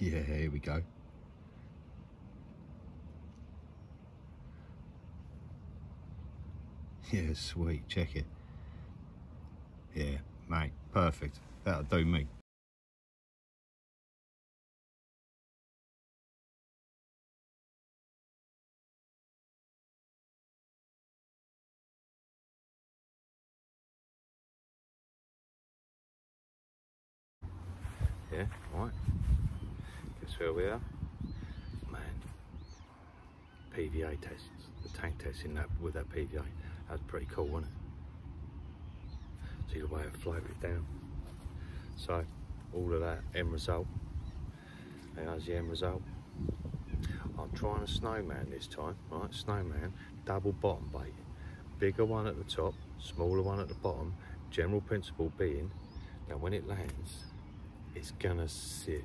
Yeah, here we go. Yeah, sweet, check it. Yeah, mate, perfect. That'll do me. Yeah, right. Guess where we are? Man, PVA tests, the tank testing that with that PVA. That was pretty cool, wasn't it? See the way it floated down. So, all of that end result. There's the end result. I'm trying a snowman this time, right? Snowman, double bottom bait. Bigger one at the top, smaller one at the bottom. General principle being, now when it lands, it's gonna sit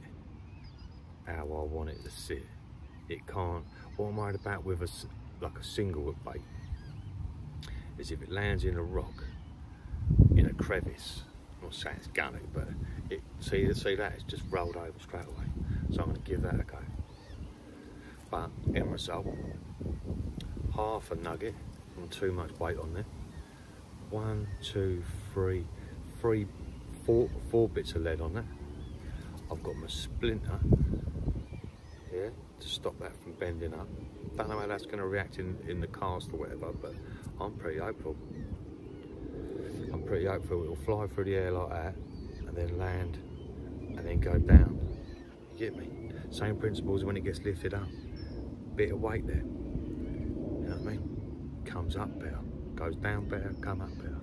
how I want it to sit. It can't. What I'm worried about with like a single hook bait is if it lands in a rock, in a crevice. I'm not saying it's gonna, but it see that it's just rolled over straight away. So I'm gonna give that a go. But end result, half a nugget, and too much weight on there. 1, 2, 3, 4 bits of lead on that. I've got my splinter, yeah, to stop that from bending up. Don't know how that's going to react in the cast or whatever, but I'm pretty hopeful. I'm pretty hopeful it'll fly through the air like that, and then land, and then go down. You get me? Same principles when it gets lifted up. Bit of weight there. You know what I mean? Comes up better, goes down better, come up better.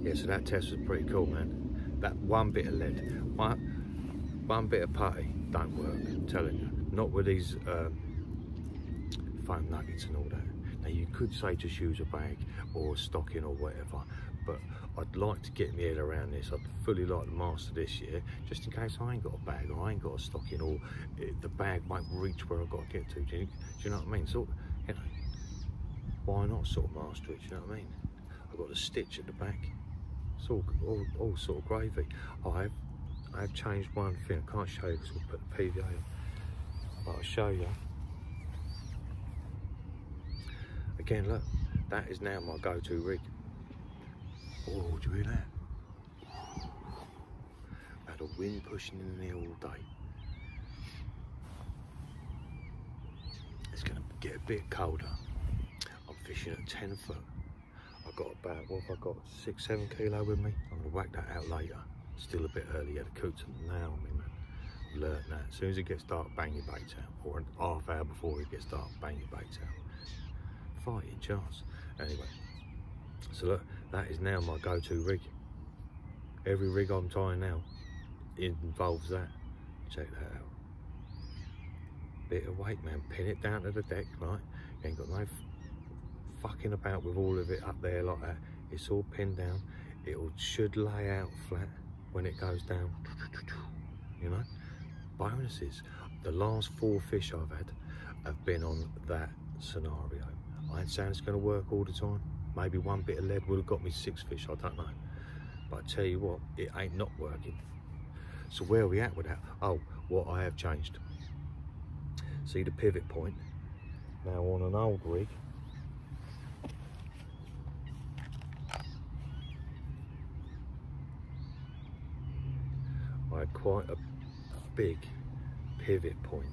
Yeah, so that test was pretty cool, man. That one bit of lead, one bit of putty don't work, I'm telling you. Not with these foam nuggets and all that. Now you could say just use a bag or a stocking or whatever, but I'd like to get my head around this. I'd fully like to master this year, just in case I ain't got a bag or I ain't got a stocking or the bag won't reach where I've got to get to. Do you know what I mean? So, you know, why not sort of master it, do you know what I mean? I've got a stitch at the back. It's all sort of gravy. I have changed one thing. I can't show you because we'll put the PVA on, but I'll show you. Again, look, that is now my go-to rig. Oh, do you hear that? I had a wind pushing in there all day. It's going to get a bit colder. I'm fishing at 10 foot. I've got about, what have I got, 6, 7 kilo with me. I'm going to whack that out later. Still a bit early, had a coot to nail me, man. Learned that. As soon as it gets dark, bang your baits out. Or an half hour before it gets dark, bang your baits out. Fighting chance. Anyway, so look, that is now my go-to rig. Every rig I'm tying now involves that. Check that out. Bit of weight, man. Pin it down to the deck, right? You ain't got no fucking about with all of it up there like that. It's all pinned down. It should lay out flat when it goes down. You know? Bonuses. The last 4 fish I've had have been on that scenario. I ain't saying it's going to work all the time. Maybe one bit of lead would have got me 6 fish, I don't know. But I tell you what, it ain't not working. So where are we at with that? Oh, what I have changed. See the pivot point? Now on an old rig, I had quite a big pivot point.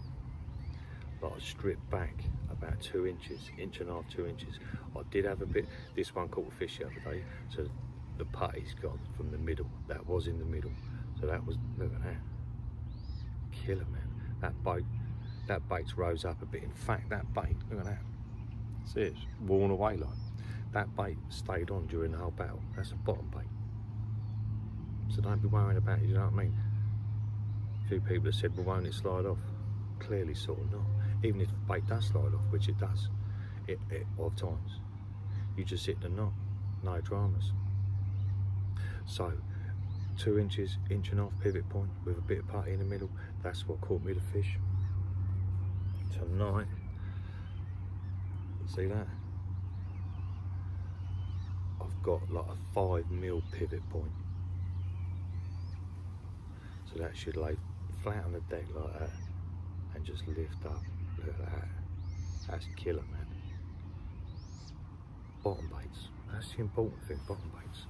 But I stripped back about 2 inches, 1.5 inches, 2 inches. I did have a bit, this one caught a fish the other day, so the putty's gone from the middle. That was in the middle. So that was, look at that. Killer, man. That bait's rose up a bit. In fact, that bait, look at that. See, it's worn away like. That bait stayed on during the whole battle. That's a bottom bait. So don't be worrying about it, you know what I mean? A few people have said, well, won't it slide off? Clearly sort of not. Even if the bait does slide off, which it does, of times, you just hit the knot, no dramas. So, 2 inches, 1.5 inch pivot point with a bit of putty in the middle, that's what caught me the fish. Tonight, see that? I've got like a 5mm pivot point. So that should lay flat on the deck like that and just lift up. Look at that. That's killer, man. Bottom baits. That's the important thing, bottom baits.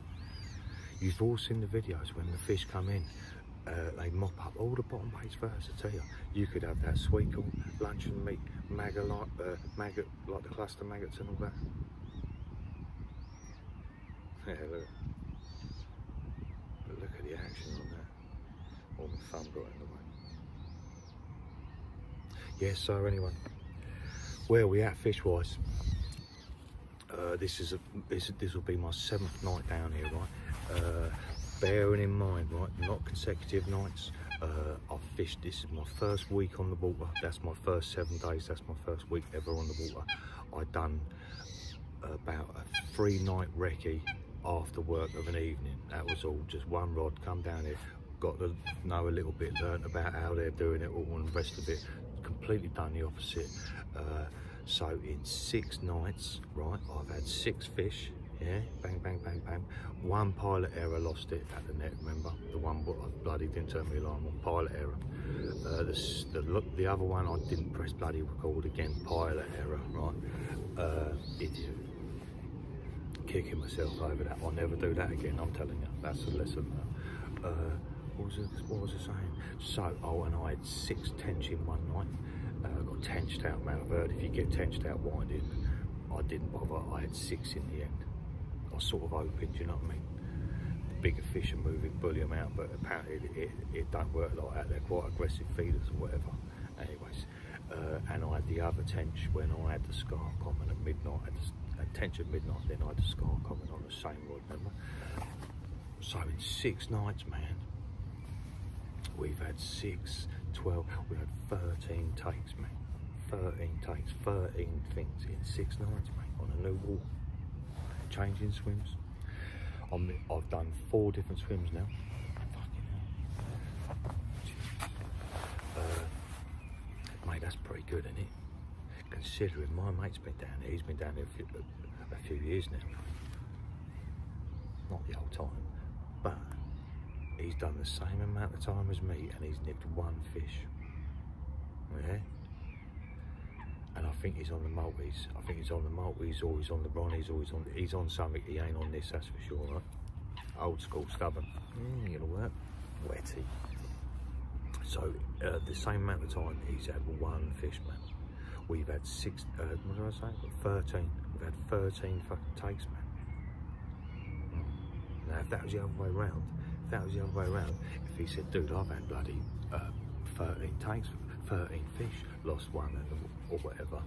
You've all seen the videos when the fish come in, they mop up all the bottom baits first. I tell you, you could have that sweetle, luncheon meat, maggot like the cluster maggots and all that. Yeah, look. But look at the action on that. All the thumb got in the way. Yes, so anyway, where are we at fish wise? This will be my 7th night down here, right? Bearing in mind, right, not consecutive nights. I've fished. This is my first week on the water. That's my first 7 days. That's my first week ever on the water. I done about a 3-night recce after work of an evening. That was all. Just one rod. Come down here. Got to know a little bit. Learned about how they're doing it all, and the rest of it. Completely done the opposite. So in 6 nights, right, I've had 6 fish, yeah, bang, bang, bang, bang. One pilot error, lost it at the net, remember? The one what I bloody didn't turn my alarm on, pilot error. The other one I didn't press bloody record again, pilot error, right? Idiot. Kicking myself over that. I'll never do that again, I'm telling you. That's a lesson. What was I saying? So, and I had 6 tench in one night. Got tenched out, man. I've heard if you get tenched out winding, I didn't bother. I had 6 in the end. I was sort of hoping, do you know what I mean? The bigger fish are moving, bully them out, but apparently it don't work like that. They're quite aggressive feeders or whatever. Anyways, and I had the other tench when I had the scar common at midnight. I had tench at midnight, then I had the scar common on the same rod, remember? So in 6 nights, man, we've had 6, 12, we had 13 takes, mate. 13 takes, 13 things in 6 nights, mate, on a new wall. Changing swims. I've done 4 different swims now. Fucking hell. Mate, that's pretty good, isn't it? Considering my mate's been down there, he's been down there a few years now. Not the whole time, but he's done the same amount of time as me and he's nipped 1 fish. Yeah? And I think he's on the multis. I think he's on the multis, or he's on the Ron, he's on something, he ain't on this, that's for sure, right? Old school, stubborn. Gonna work. Wetty. So, the same amount of time, he's had 1 fish, man. We've had 6, what did I say? 13. We've had 13 fucking takes, man. Now, if that was the other way around, if he said, dude, I've had bloody 13 takes, 13 fish, lost 1 or whatever,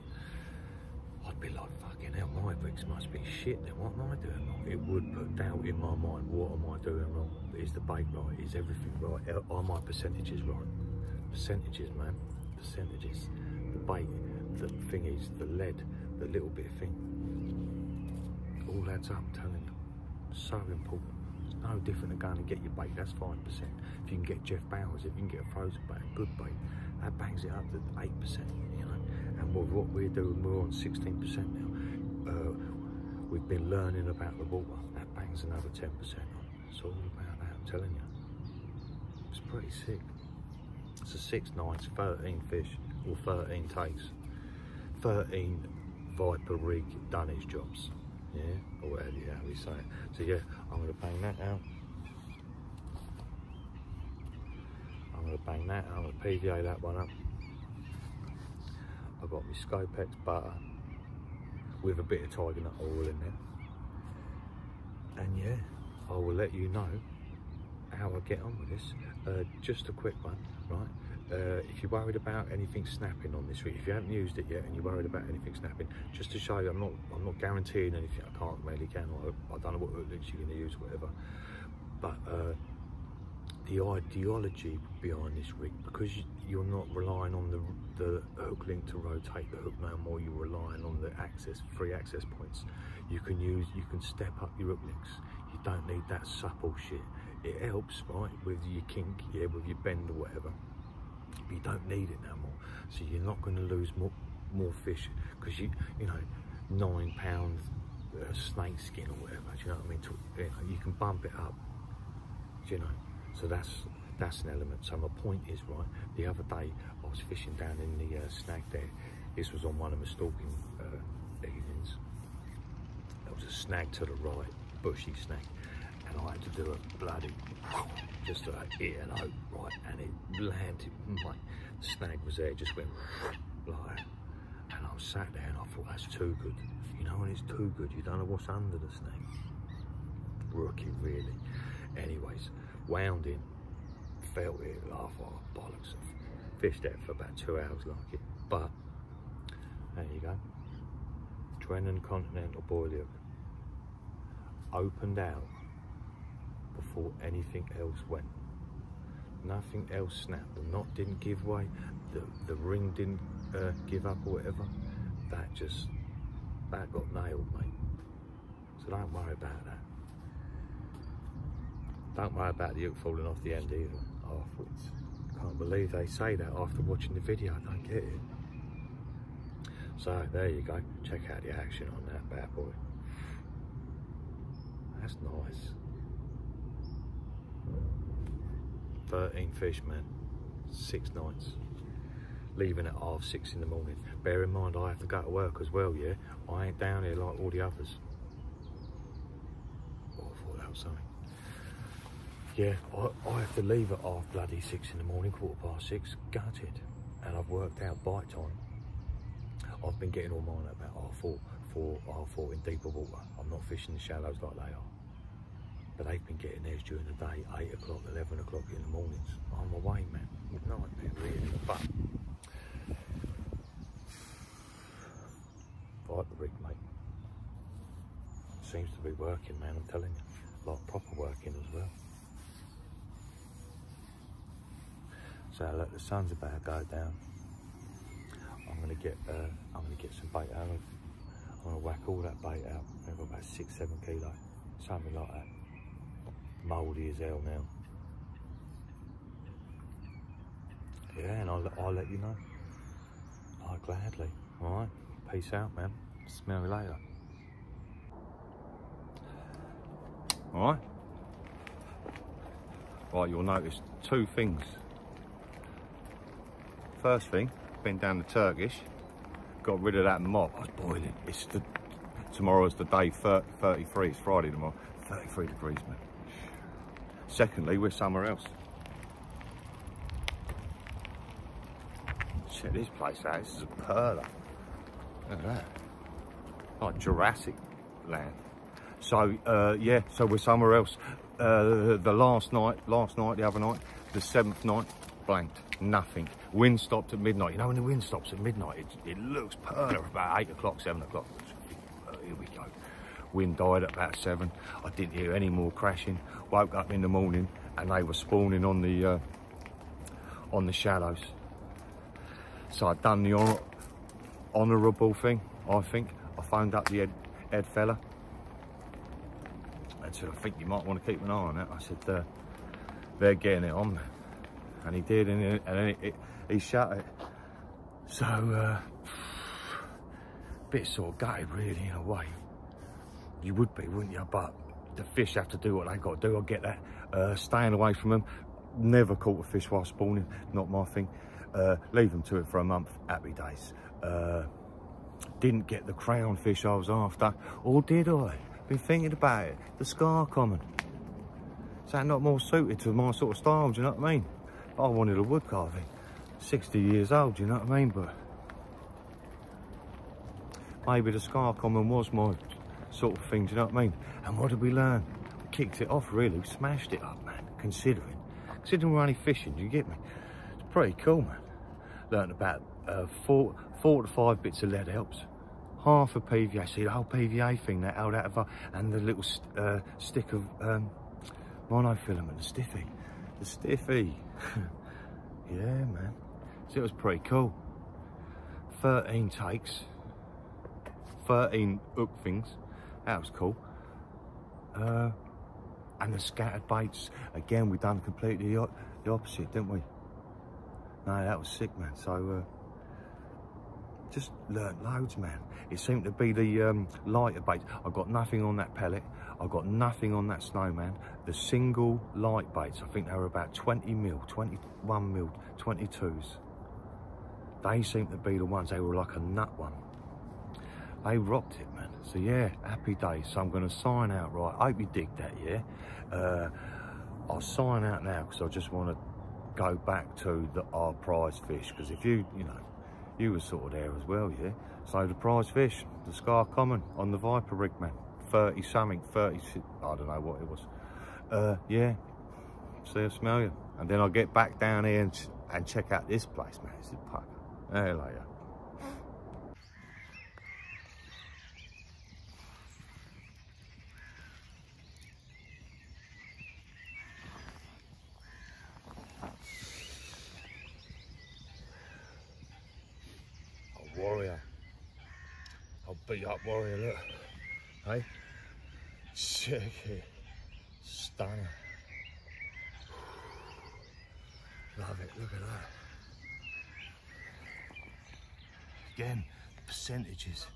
I'd be like, fucking hell, my rigs must be shit then, what am I doing wrong? It would put doubt in my mind, what am I doing wrong? Is the bait right? Is everything right? Are my percentages right? Percentages, man, percentages. The bait, the thingies, the lead, the little bit of thing, all adds up, I'm telling you. So important. It's no different than going to get your bait, that's 5%. If you can get Jeff Bowers, if you can get a frozen bait, a good bait, that bangs it up to 8%, you know. And with what we're doing, we're on 16% now. We've been learning about the water, that bangs another 10% on. It's all about that, I'm telling you. It's pretty sick. So 6 nights, 13 fish, or 13 takes, 13 Viper rig done his jobs. Yeah, or whatever we say it. So yeah, I'm going to bang that out. I'm going to bang that out. I'm going to PVA that one up. I've got my Scopex butter with a bit of Tiger Nut oil in there. And yeah, I will let you know how I get on with this. Just a quick one, right? If you're worried about anything snapping on this rig, if you haven't used it yet and you're worried about anything snapping, just to show you, I'm not guaranteeing anything. I can't really, I don't know what hook links you're going to use, whatever. But the ideology behind this rig, because you're not relying on the hook link to rotate the hook no more, you're relying on the free access points. You can step up your hook links. You don't need that supple shit. It helps, right, with your kink, yeah, with your bend or whatever. But you don't need it no more. So you're not going to lose more fish, because you know, 9 pound snake skin or whatever, do you know what I mean? You can bump it up, do you know? So that's That's an element. So my point is, right, the other day I was fishing down in the snag there. This was on one of my stalking evenings. There was a snag to the right, bushy snag, and I had to do a bloody, just to hit an oak, right, and it landed, mate. The snag was there, it just went like that. And I was sat there and I thought, that's too good. You know, when it's too good, you don't know what's under the snag. Rookie, really. Anyways, wound in, felt it, laugh, oh, bollocks. Fished it for about 2 hours like it. But, there you go. Drennan Continental Boilie. Opened out before anything else went. Nothing else snapped. The knot didn't give way. The ring didn't give up or whatever. That got nailed, mate. So don't worry about that. Don't worry about the hook falling off the end either. Afterwards. Can't believe they say that after watching the video. I don't get it. So there you go. Check out the action on that bad boy. That's nice. 13 fish, man. 6 nights. Leaving at 6:30 in the morning. Bear in mind, I have to go to work as well, yeah? I ain't down here like all the others. Oh, I thought that was something. Yeah, I have to leave at 6:30 in the morning, 6:15, gutted. And I've worked out bite time. I've been getting all mine at about 4:30 in deeper water. I'm not fishing the shallows like they are. But they've been getting theirs during the day, 8 o'clock, 11 o'clock in the mornings. I'm away, man. Nightmare, really. But like the rig, mate. Seems to be working, man, I'm telling you. Like proper working as well. So look, the sun's about to go down. I'm gonna get some bait out. I'm gonna whack all that bait out. I've got about 6-7 kilos, something like that. Mouldy as hell now. Yeah, and I'll let you know. Oh, gladly. All right. Peace out, man. Smell you later. All right. Right, you'll notice 2 things. First thing, been down the Turkish, got rid of that mop. I was boiling. Tomorrow's the day 33. It's Friday tomorrow. 33 degrees, man. Secondly, we're somewhere else. Check this place out. This is a perler. Look at that. Like Jurassic land. So yeah, so we're somewhere else. The last night, the other night, the 7th night, blanked. Nothing. Wind stopped at midnight. You know when the wind stops at midnight, it looks perler about 8 o'clock, 7 o'clock. Here we go. Wind died at about 7. I didn't hear any more crashing. Woke up in the morning and they were spawning on the shallows. So I'd done the honourable thing, I think. I phoned up the head fella and said, I think you might want to keep an eye on it. I said, they're getting it on. And he did, and he shut it. So, bit sort of gutted really in a way. You would be, wouldn't you? But the fish have to do what they got to do. I get that. Staying away from them. Never caught a fish while spawning. Not my thing. Leave them to it for a month. Happy days. Didn't get the crown fish I was after. Or did I? Been thinking about it. The scar common. Is that not more suited to my sort of style? Do you know what I mean? I wanted a wood carving. 60 years old, do you know what I mean? But maybe the scar common was my sort of thing, do you know what I mean? And what did we learn? We kicked it off really, we smashed it up, man, considering we're only fishing, do you get me? It's pretty cool, man. Learned about 4 to 5 bits of lead helps. Half a PVA, see the whole PVA thing that held out of, and the little stick of monofilament, the stiffy. The stiffy. Yeah, man. So it was pretty cool. 13 takes. 13 hook things. That was cool. And the scattered baits. Again, we done completely the opposite, didn't we? No, that was sick, man. So, just learnt loads, man. It seemed to be the lighter baits. I got nothing on that pellet. I got nothing on that Snowman. The single light baits, I think they were about 20 mil, 21 mil, 22s. They seemed to be the ones, they were like a nut one. They rocked it, man. So yeah, happy days. So I'm gonna sign out, right? I hope you dig that, yeah? I'll sign out now because I just want to go back to our prize fish, because if you know, you were sort of there as well, yeah? So the prize fish, the Scar Common on the Viper rig, man. 30 something, 30, I don't know what it was. Yeah, see you, smell you. And then I'll get back down here and check out this place, man. It's a pucker. There later. Warrior. I'll beat up Warrior, look. Hey? Check it. Stunner. Love it, look at that. Again, percentages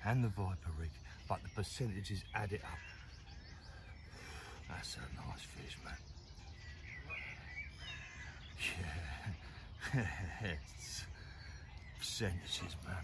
and the Viper rig, but the percentages add it up. That's a nice fish, man. Yeah. Percentages, man.